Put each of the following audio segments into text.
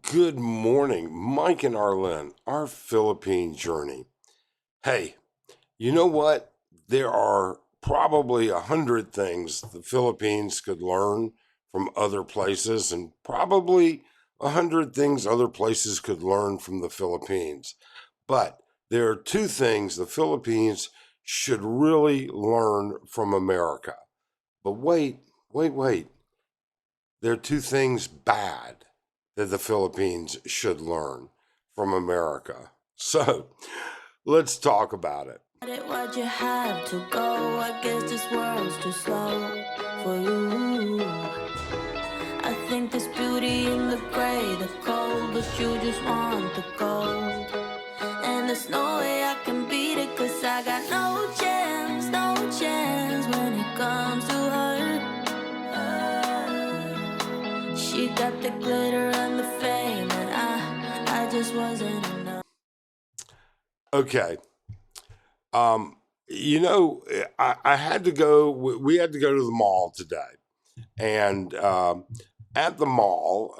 Good morning, Mike and Arlen, our Philippine journey. Hey, you know what? There are probably 100 things the Philippines could learn from other places, and probably 100 things other places could learn from the Philippines. But there are two things the Philippines should really learn from America. But wait. There are two things bad that the Philippines should learn from America. So let's talk about it. Why'd you have to go? I guess this world's too slow for you. I think there's beauty in the gray, the cold, but you just want the gold. And there's no way I can beat it, cause I got no chance, no chance when it comes to her. She got the glitter and the fame, and I just wasn't enough. Okay. Um, I had to go, we had to go to the mall today. And at the mall,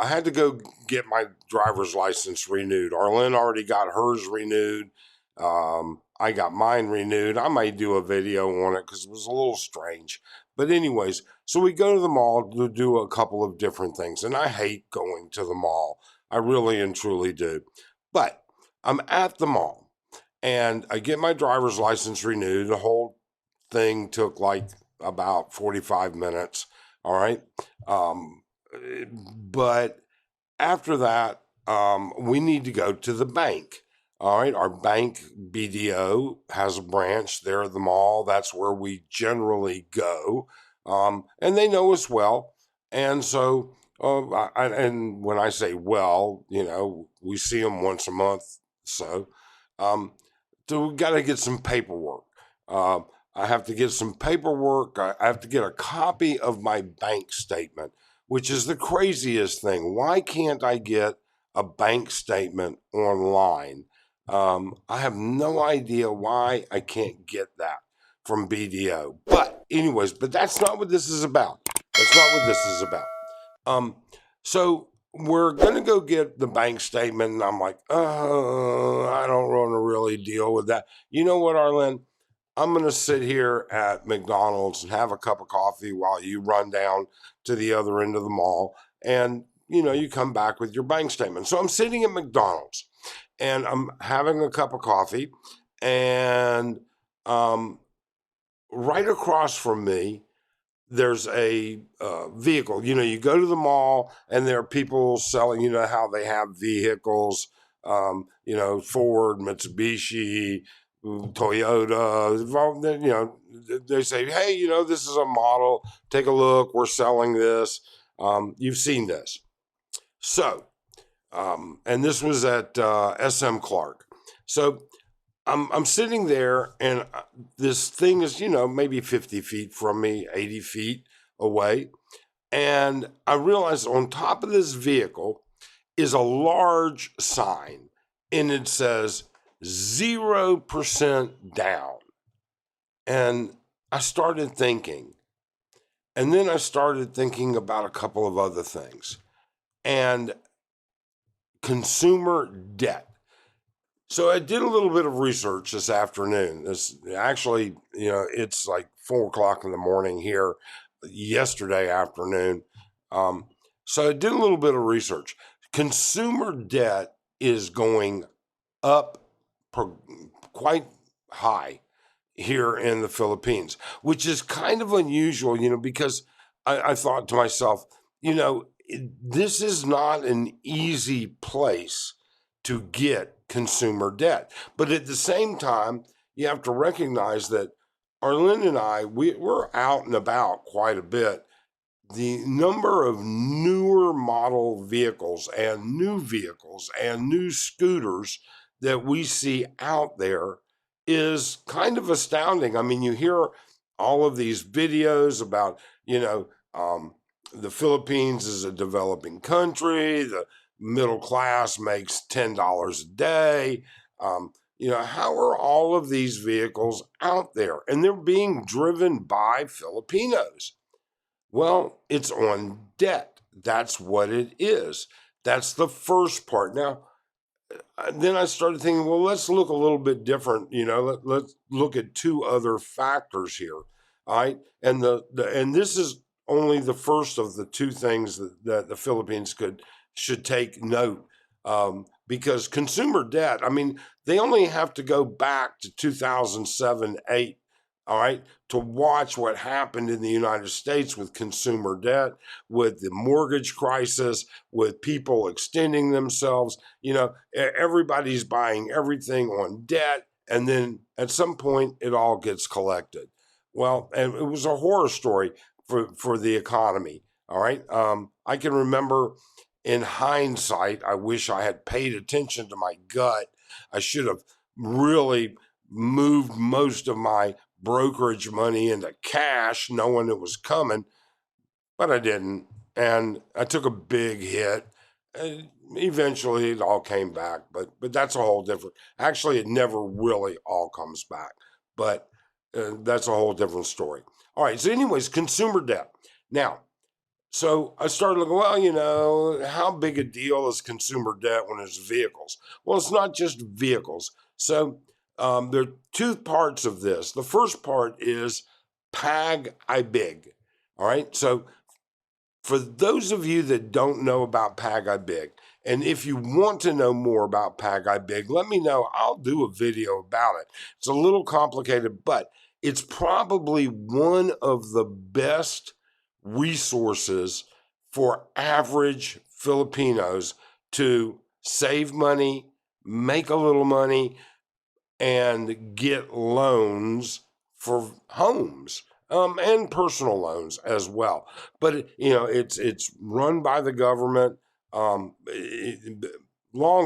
I had to go get my driver's license renewed. Arlene already got hers renewed. I got mine renewed. I might do a video on it because it was a little strange. But, anyways, so we go to the mall to do a couple of different things. And I hate going to the mall. I really and truly do. But I'm at the mall and I get my driver's license renewed. The whole thing took like about 45 minutes. All right. Um, but after that, we need to go to the bank. All right. Our bank BDO has a branch there at the mall. That's where we generally go. And they know us well. And so, and when I say well, we see them once a month. Um, so we got to get some paperwork. I have to get some paperwork. I have to get a copy of my bank statement, which is the craziest thing. Why can't I get a bank statement online? I have no idea why I can't get that from BDO. But that's not what this is about. That's not what this is about. Um, so we're gonna go get the bank statement, and I'm like, I don't want to really deal with that. You know what, Arlen? I'm going to sit here at McDonald's and have a cup of coffee while you run down to the other end of the mall and you come back with your bank statement. So I'm sitting at McDonald's and I'm having a cup of coffee and um, right across from me there's a vehicle. You go to the mall and there are people selling, how they have vehicles, Ford, Mitsubishi, Toyota, they say, hey, this is a model. Take a look. We're selling this. You've seen this. So, and this was at SM Clark. So I'm sitting there, and this thing is, maybe 50 feet from me, 80 feet away. And I realize on top of this vehicle is a large sign, and it says 0% down. And I started thinking, and then I started thinking about a couple of other things. And consumer debt. So I did a little bit of research this afternoon. This actually, it's like 4 o'clock in the morning here yesterday afternoon. So I did a little bit of research. Consumer debt is going up quite high here in the Philippines, which is kind of unusual, because I thought to myself, this is not an easy place to get consumer debt. But at the same time, you have to recognize that Arlen and I, we're out and about quite a bit. The number of newer model vehicles and new scooters that we see out there is kind of astounding. I mean, you hear all of these videos about, the Philippines is a developing country, the middle class makes $10 a day. How are all of these vehicles out there? And they're being driven by Filipinos. Well, it's on debt. That's what it is. That's the first part. Now, then I started thinking, well, let's look a little bit different. Let's look at two other factors here. All right, and this is only the first of the two things that the Philippines should take note, because consumer debt. I mean, they only have to go back to 2007, 8. All right, to watch what happened in the United States with consumer debt, with the mortgage crisis, with people extending themselves. Everybody's buying everything on debt, and then at some point it all gets collected. Well, and it was a horror story for the economy. All right, I can remember, in hindsight, I wish I had paid attention to my gut. I should have really moved most of my brokerage money into cash, knowing it was coming, but I didn't, and I took a big hit. Eventually, it all came back, but that's a whole different. Actually, it never really all comes back, but that's a whole different story. All right. So, anyways, consumer debt. Now, so I started looking. Well, how big a deal is consumer debt when it's vehicles? Well, it's not just vehicles. So there are two parts of this. The first part is pag-ibig. All right. So for those of you that don't know about pag-ibig, and if you want to know more about pag-ibig, let me know. I'll do a video about it. It's a little complicated, but it's probably one of the best resources for average Filipinos to save money, make a little money, and get loans for homes. And personal loans as well. But it's run by the government. Long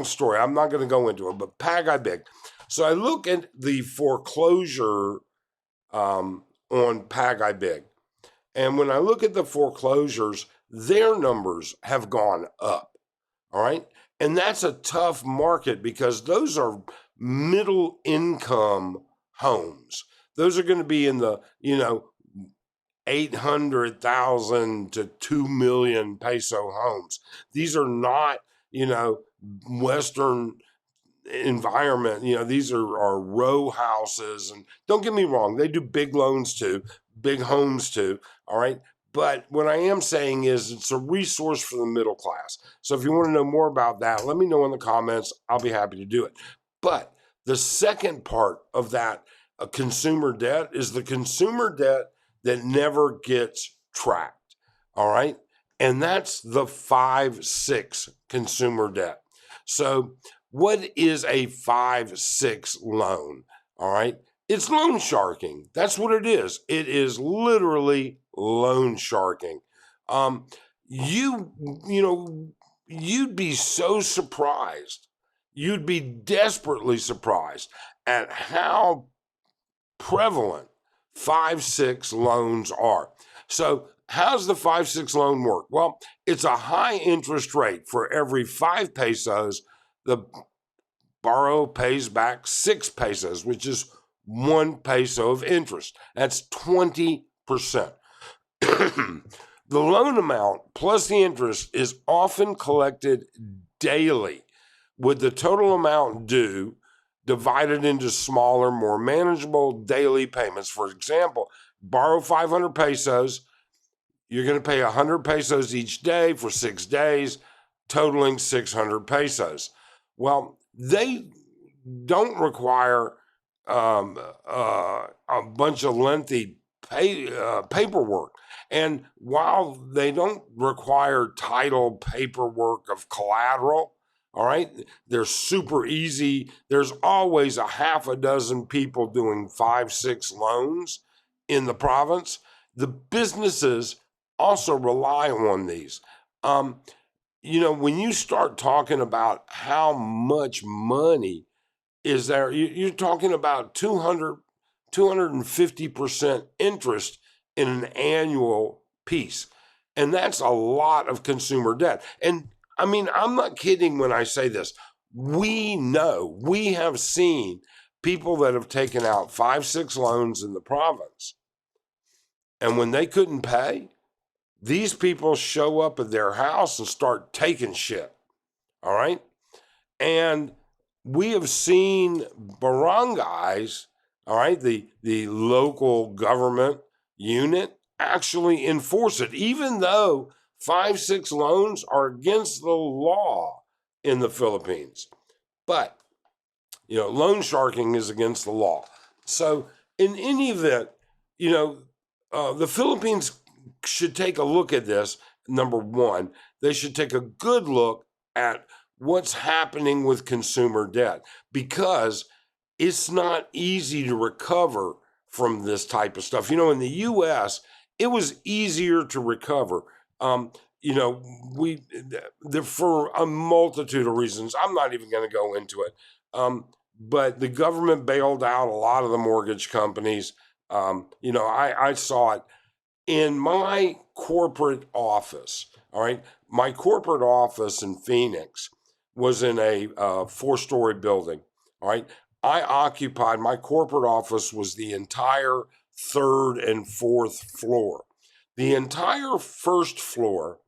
story. I'm not going to go into it. But pag-ibig. So I look at the foreclosure on pag-ibig, and when I look at the foreclosures, their numbers have gone up. All right, and that's a tough market because those are middle income homes. Those are going to be in the 800,000 to 2 million peso homes. These are not, Western environment. These are row houses. And don't get me wrong, they do big loans too, big homes too. All right. But what I am saying is it's a resource for the middle class. So if you want to know more about that, let me know in the comments. I'll be happy to do it. But the second part of that consumer debt is the consumer debt that never gets tracked. All right. And that's the 5-6 consumer debt. So what is a 5-6 loan? All right. It's loan sharking. That's what it is. It is literally loan sharking. You'd be so surprised. You'd be desperately surprised at how prevalent 5-6 loans are. So how's the 5-6 loan work? Well, it's a high interest rate. For every 5 pesos, the borrower pays back 6 pesos, which is 1 peso of interest. That's 20%. The loan amount plus the interest is often collected daily, with the total amount due divided into smaller, more manageable daily payments. For example, borrow 500 pesos, you're going to pay 100 pesos each day for 6 days, totaling 600 pesos. Well, they don't require a bunch of lengthy paperwork. And while they don't require title paperwork of collateral, all right, they're super easy. There's always a half a dozen people doing 5-6 loans in the province. The businesses also rely on these. When you start talking about how much money is there, you're talking about 250% interest in an annual piece. And that's a lot of consumer debt. And I mean, I'm not kidding when I say this. We have seen people that have taken out 5-6 loans in the province. And when they couldn't pay, these people show up at their house and start taking shit. All right. And we have seen barangays, all right, the local government unit actually enforce it, even though 5-6 loans are against the law in the Philippines. But, loan sharking is against the law. So, in any event, the Philippines should take a look at this. Number one, they should take a good look at what's happening with consumer debt, because it's not easy to recover from this type of stuff. In the US, it was easier to recover. You know, we for a multitude of reasons. I'm not even going to go into it. But the government bailed out a lot of the mortgage companies. I saw it in my corporate office. All right. My corporate office in Phoenix was in a 4-story building. All right. My corporate office was the entire third and fourth floor. The entire first floor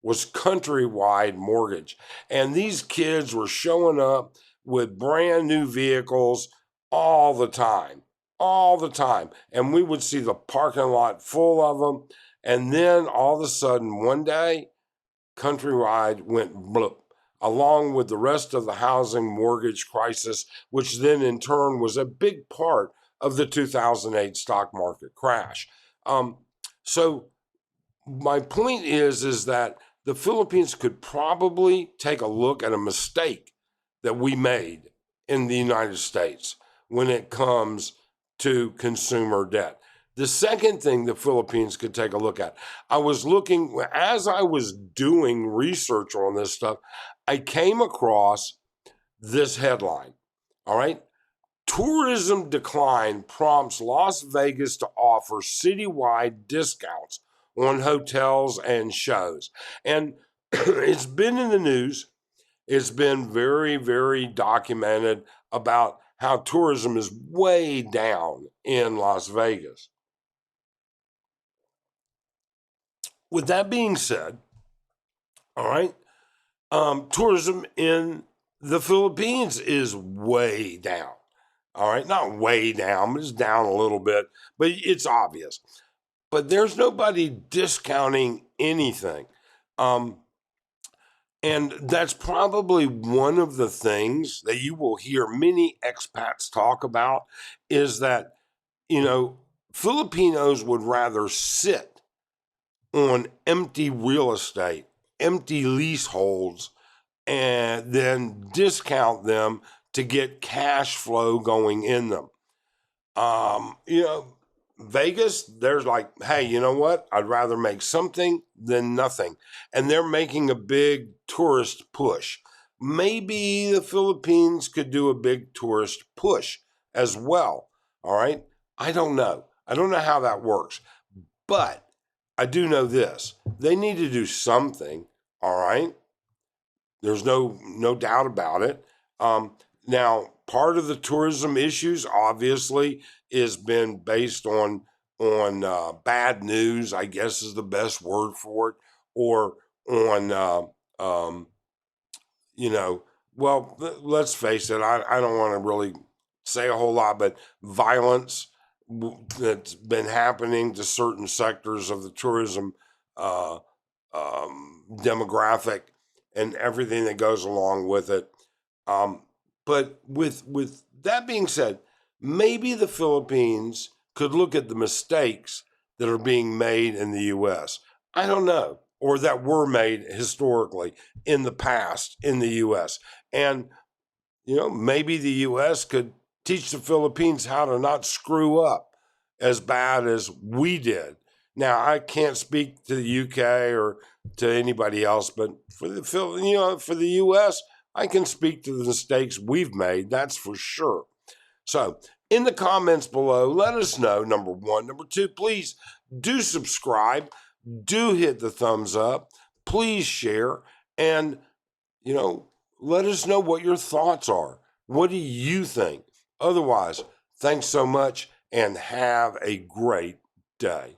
was Countrywide Mortgage. And these kids were showing up with brand new vehicles all the time, all the time. And we would see the parking lot full of them. And then all of a sudden, one day, Countrywide went blip, along with the rest of the housing mortgage crisis, which then in turn was a big part of the 2008 stock market crash. So my point is that the Philippines could probably take a look at a mistake that we made in the United States when it comes to consumer debt. The second thing the Philippines could take a look at, as I was doing research on this stuff, I came across this headline. All right. Tourism decline prompts Las Vegas to offer citywide discounts on hotels and shows. And it's been in the news. It's been very, very documented about how tourism is way down in Las Vegas. With that being said, all right, tourism in the Philippines is way down. All right, not way down, but it's down a little bit, but it's obvious. But there's nobody discounting anything. And that's probably one of the things that you will hear many expats talk about, is that, Filipinos would rather sit on empty real estate, empty leaseholds, and then discount them to get cash flow going in them. Vegas, there's like, hey, you know what? I'd rather make something than nothing. And they're making a big tourist push. Maybe the Philippines could do a big tourist push as well. All right. I don't know. I don't know how that works. But I do know this. They need to do something. All right. There's no doubt about it. Now, part of the tourism issues, obviously, has been based on bad news, I guess is the best word for it, or on well, let's face it. I don't want to really say a whole lot, but violence that's been happening to certain sectors of the tourism uh, demographic and everything that goes along with it. But with that being said, maybe the Philippines could look at the mistakes that are being made in the U.S. I don't know, or that were made historically in the past in the U.S. And maybe the U.S. could teach the Philippines how to not screw up as bad as we did. Now, I can't speak to the UK or to anybody else, but for the US, I can speak to the mistakes we've made, that's for sure. So, in the comments below, let us know, number one. Number two, please do subscribe, do hit the thumbs up, please share, and, let us know what your thoughts are. What do you think? Otherwise, thanks so much and have a great day.